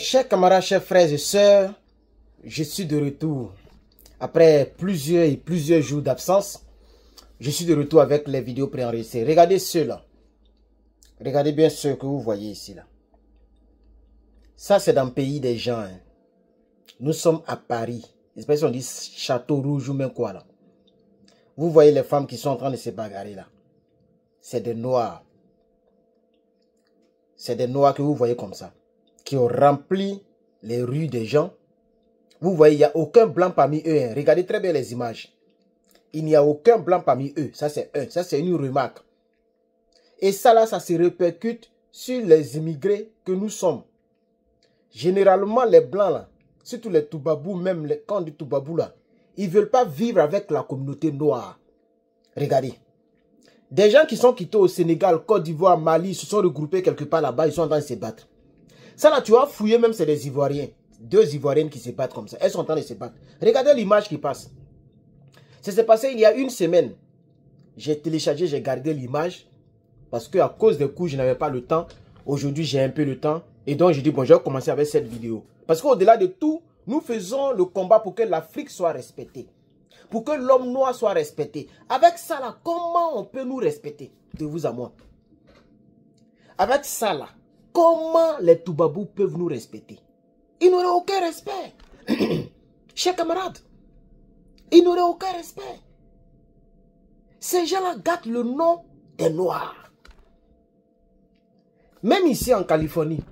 Chers camarades, chers frères et sœurs, je suis de retour. Après plusieurs jours d'absence, je suis de retour avec les vidéos préenregistrées. Regardez ceux-là. Regardez bien ceux que vous voyez ici. Là. Ça, c'est dans le pays des gens. Hein. Nous sommes à Paris. J'espère qu'on dit Château Rouge ou même quoi là. Vous voyez les femmes qui sont en train de se bagarrer là. C'est des noirs. C'est des noirs que vous voyez comme ça. Qui ont rempli les rues des gens. Vous voyez, il n'y a aucun blanc parmi eux. Hein. Regardez très bien les images. Il n'y a aucun blanc parmi eux. Ça, c'est ça, c'est une remarque. Et ça, là, ça se répercute sur les immigrés que nous sommes. Généralement, les blancs, là, surtout les Toubabous, même les camps de Toubabou, là, ils ne veulent pas vivre avec la communauté noire. Regardez. Des gens qui sont quittés au Sénégal, Côte d'Ivoire, Mali, se sont regroupés quelque part là-bas, ils sont en train de se battre. Ça, là, tu vas fouiller, même c'est des Ivoiriens. Deux Ivoiriennes qui se battent comme ça. Elles sont en train de se battre. Regardez l'image qui passe. Ça s'est passé il y a une semaine. J'ai téléchargé, j'ai gardé l'image. Parce que à cause des coups, je n'avais pas le temps. Aujourd'hui, j'ai un peu le temps. Et donc, je dis, bon, je vais commencer avec cette vidéo. Parce qu'au-delà de tout, nous faisons le combat pour que l'Afrique soit respectée. Pour que l'homme noir soit respecté. Avec ça, là, comment on peut nous respecter? De vous à moi. Avec ça, là, comment les Toubabous peuvent nous respecter? Ils n'auraient aucun respect. Chers camarades, ils n'auraient aucun respect. Ces gens-là gâtent le nom des Noirs. Même ici en Californie,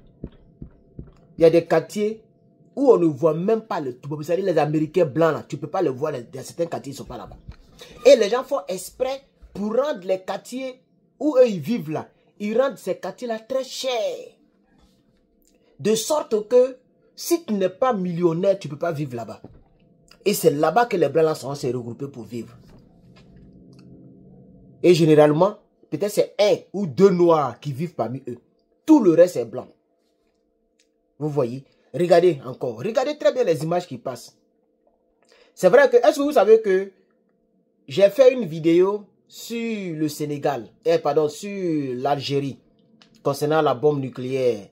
il y a des quartiers où on ne voit même pas les Toubabous. C'est-à-dire les Américains blancs, là, tu ne peux pas les voir. Dans certains quartiers, ils ne sont pas là-bas. Et les gens font exprès pour rendre les quartiers où eux, ils vivent là. Ils rendent ces quartiers-là très chers. De sorte que si tu n'es pas millionnaire, tu ne peux pas vivre là-bas. Et c'est là-bas que les blancs là sont se regrouper pour vivre. Et généralement, peut-être c'est un ou deux noirs qui vivent parmi eux. Tout le reste est blanc. Vous voyez? Regardez encore. Regardez très bien les images qui passent. C'est vrai que, est-ce que vous savez que j'ai fait une vidéo sur le Sénégal, sur l'Algérie, concernant la bombe nucléaire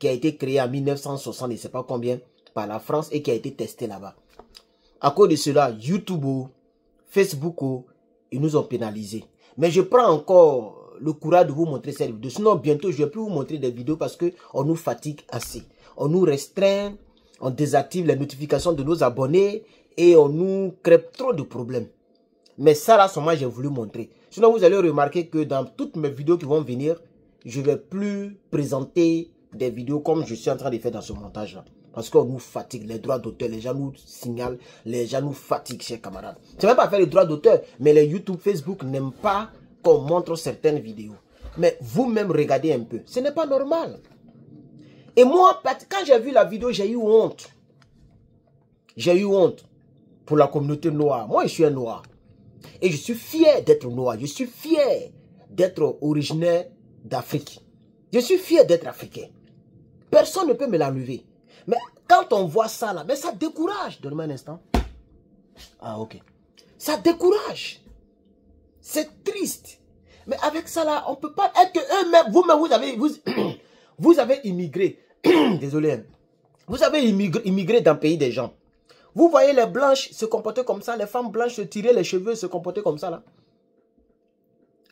qui a été créée en 1960, je ne sais pas combien, par la France et qui a été testée là-bas. À cause de cela, YouTube, Facebook, ils nous ont pénalisés. Mais je prends encore le courage de vous montrer cette vidéo. Sinon, bientôt, je ne vais plus vous montrer des vidéos parce qu'on nous fatigue assez. On nous restreint, on désactive les notifications de nos abonnés et on nous crée trop de problèmes. Mais ça, là, seulement, j'ai voulu montrer. Sinon, vous allez remarquer que dans toutes mes vidéos qui vont venir, je ne vais plus présenter des vidéos comme je suis en train de faire dans ce montage-là. Parce qu'on nous fatigue, les droits d'auteur, les gens nous signalent, les gens nous fatiguent, chers camarades. C'est même pas faire les droits d'auteur, mais les YouTube, Facebook n'aiment pas qu'on montre certaines vidéos. Mais vous-même, regardez un peu. Ce n'est pas normal. Et moi, quand j'ai vu la vidéo, j'ai eu honte. J'ai eu honte pour la communauté noire. Moi, je suis un noir. Et je suis fier d'être noir. Je suis fier d'être originaire d'Afrique. Je suis fier d'être africain. Personne ne peut me l'enlever. Mais quand on voit ça là, mais ça décourage. Donne-moi un instant. Ah, ok. Ça décourage. C'est triste. Mais avec ça là, on ne peut pas être que eux-mêmes, vous-même, vous avez immigré. Désolé. Vous avez immigré dans le pays des gens. Vous voyez les blanches se comporter comme ça, les femmes blanches se tirer les cheveux, se comporter comme ça là.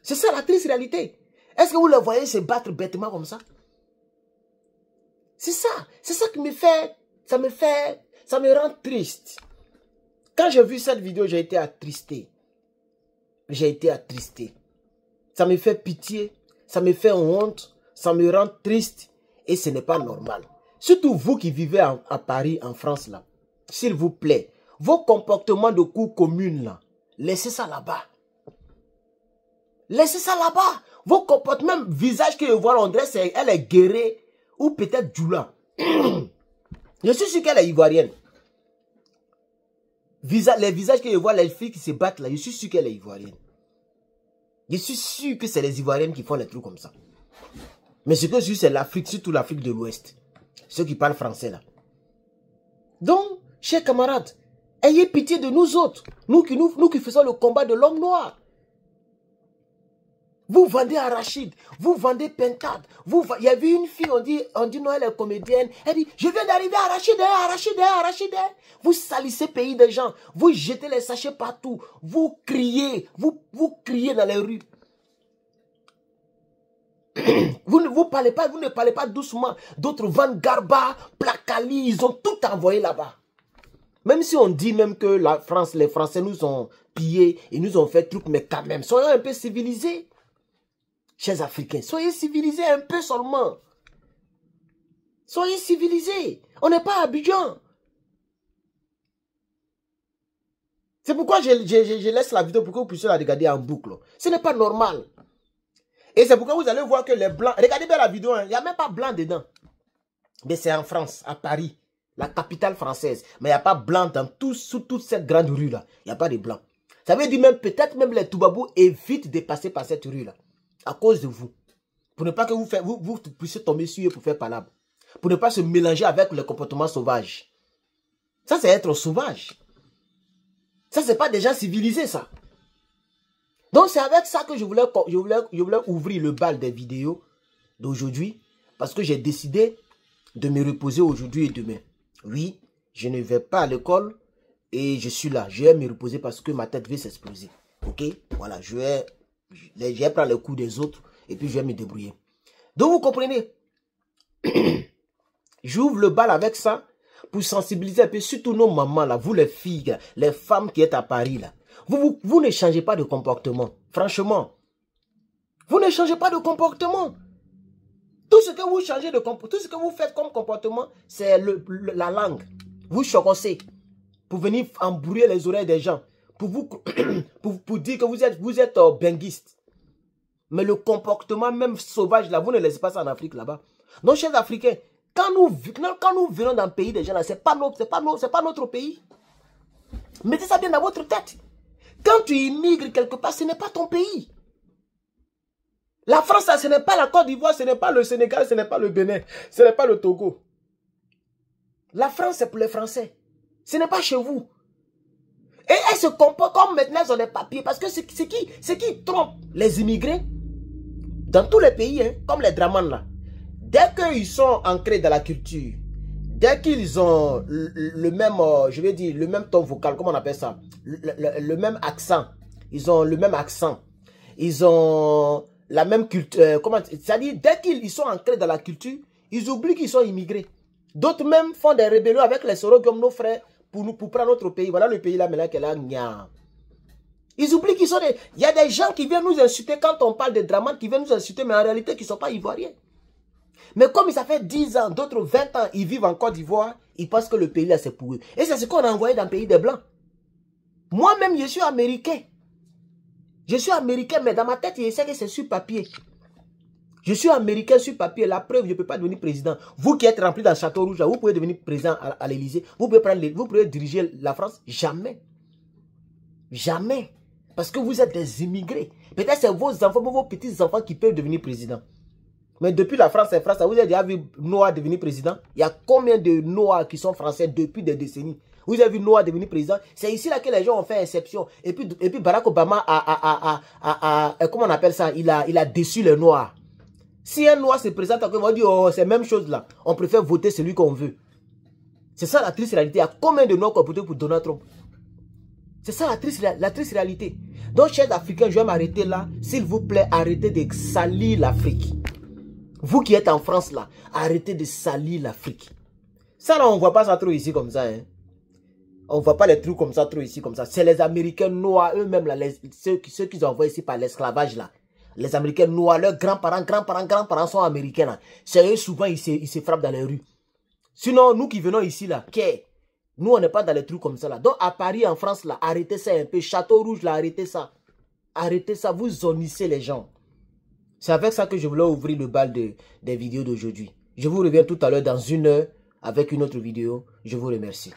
C'est ça la triste réalité. Est-ce que vous les voyez se battre bêtement comme ça? C'est ça qui me fait, ça me rend triste. Quand j'ai vu cette vidéo, j'ai été attristé. J'ai été attristé. Ça me fait pitié, ça me fait honte, ça me rend triste et ce n'est pas normal. Surtout vous qui vivez à Paris, en France là. S'il vous plaît, vos comportements de cour commune là, laissez ça là-bas. Laissez ça là-bas. Vos comportements, même visage que je vois, on dirait elle est guérée ou peut-être Djoula. Je suis sûr qu'elle est ivoirienne. Les visages que je vois, les filles qui se battent là, je suis sûr qu'elle est ivoirienne. Je suis sûr que c'est les Ivoiriennes qui font les trucs comme ça. Mais ce que je suis, c'est l'Afrique, surtout l'Afrique de l'Ouest. Ceux qui parlent français là. Donc, chers camarades, ayez pitié de nous autres. Nous qui faisons le combat de l'homme noir. Vous vendez arachide, vous vendez pentade. Il y avait une fille, on dit non, elle est comédienne. Elle dit, je viens d'arriver à arachide, arachide, arachide. Vous salissez le pays des gens. Vous jetez les sachets partout. Vous criez, vous criez dans les rues. Vous ne parlez pas doucement. D'autres vendent Garba, Placali, ils ont tout envoyé là-bas. Même si on dit même que la France, les Français nous ont pillés, ils nous ont fait truc, mais quand même, soyons un peu civilisés. Chers Africains, soyez civilisés un peu seulement. Soyez civilisés. On n'est pas à Abidjan. C'est pourquoi je laisse la vidéo pour que vous puissiez la regarder en boucle. Ce n'est pas normal. Et c'est pourquoi vous allez voir que les blancs... Regardez bien la vidéo, il n'y a même pas blanc dedans. Mais c'est en France, à Paris, la capitale française. Mais il n'y a pas blanc dans sous toute cette grande rue-là. Il n'y a pas de blanc. Ça veut dire même, peut-être même les Toubabous évitent de passer par cette rue-là. À cause de vous. Pour ne pas que vous puissiez tomber sur eux pour faire palabre. Pour ne pas se mélanger avec le comportement sauvage. Ça, c'est être sauvage. Ça, c'est pas des gens civilisés, ça. Donc, c'est avec ça que je voulais ouvrir le bal des vidéos d'aujourd'hui. Parce que j'ai décidé de me reposer aujourd'hui et demain. Oui, je ne vais pas à l'école et je suis là. Je vais me reposer parce que ma tête veut s'exploser. Ok? Voilà, je vais prendre le coup des autres et puis je vais me débrouiller. Donc, vous comprenez? J'ouvre le bal avec ça pour sensibiliser un peu, surtout nos mamans là, vous les filles, les femmes qui êtes à Paris là. Vous ne changez pas de comportement. Franchement. Vous ne changez pas de comportement. Tout ce que vous changez de comportement, tout ce que vous faites comme comportement, c'est la langue. Vous chocossez pour venir embrouiller les oreilles des gens. Pour dire que vous êtes benguiste. Mais le comportement même sauvage là, vous ne laissez pas ça en Afrique là-bas. Donc, chers Africains, quand nous venons dans le pays des gens là, c'est pas notre pays. Mettez ça bien dans votre tête. Quand tu immigres quelque part, ce n'est pas ton pays. La France, ce n'est pas la Côte d'Ivoire, ce n'est pas le Sénégal, ce n'est pas le Bénin, ce n'est pas le Togo. La France, c'est pour les Français. Ce n'est pas chez vous. Et elles se comportent comme maintenant ils ont des papiers. Parce que c'est qui trompe les immigrés dans tous les pays, hein, comme les Draman là. Dès qu'ils sont ancrés dans la culture, dès qu'ils ont le même, je vais dire, le même ton vocal, comment on appelle ça, le même accent, ils ont le même accent, ils ont la même culture, c'est-à-dire dès qu'ils sont ancrés dans la culture, ils oublient qu'ils sont immigrés. D'autres même font des rébellions avec les Soros comme nos frères pour prendre notre pays. Voilà le pays là maintenant qu'elle a gna. Ils oublient qu'ils sont des... Il y a des gens qui viennent nous insulter quand on parle de Draman, qui viennent nous insulter, mais en réalité qui ne sont pas ivoiriens. Mais comme ça fait 10 ans, d'autres 20 ans, ils vivent en Côte d'Ivoire, ils pensent que le pays là c'est pour eux. Et c'est ce qu'on a envoyé dans le pays des Blancs. Moi-même, je suis américain. Je suis américain, mais dans ma tête, je sais que c'est sur papier. Je suis américain sur papier. La preuve, je ne peux pas devenir président. Vous qui êtes rempli dans le Château Rouge, là, vous pouvez devenir président à l'Élysée. Vous pouvez diriger la France. Jamais. Jamais. Parce que vous êtes des immigrés. Peut-être c'est vos enfants, vos petits-enfants qui peuvent devenir président. Mais depuis la France, c'est France, vous avez déjà vu Noah devenir président? Il y a combien de Noah qui sont français depuis des décennies? Vous avez vu Noah devenir président? C'est ici là que les gens ont fait exception. Et puis Barack Obama comment on appelle ça? Il a déçu les Noirs. Si un Noir se présente, on va dire, oh, c'est la même chose là. On préfère voter celui qu'on veut. C'est ça la triste réalité. Il y a combien de Noirs qui ont voté pour Donald Trump? C'est ça la triste réalité. Donc, chers Africains, je vais m'arrêter là. S'il vous plaît, arrêtez de salir l'Afrique. Vous qui êtes en France là, arrêtez de salir l'Afrique. Ça là, on ne voit pas ça trop ici comme ça. Hein. On ne voit pas les trucs comme ça trop ici comme ça. C'est les Américains noirs eux-mêmes là, ceux qu'ils ont envoyés ici par l'esclavage là. Les Américains noirs, leurs grands-parents sont américains là. C'est eux souvent, ils se frappent dans les rues. Sinon, nous qui venons ici là, nous on n'est pas dans les trucs comme ça là. Donc à Paris, en France là, arrêtez ça un peu. Château Rouge là, arrêtez ça. Arrêtez ça, vous zonissez les gens. C'est avec ça que je voulais ouvrir le bal des vidéos d'aujourd'hui. Je vous reviens tout à l'heure dans 1 heure avec une autre vidéo. Je vous remercie.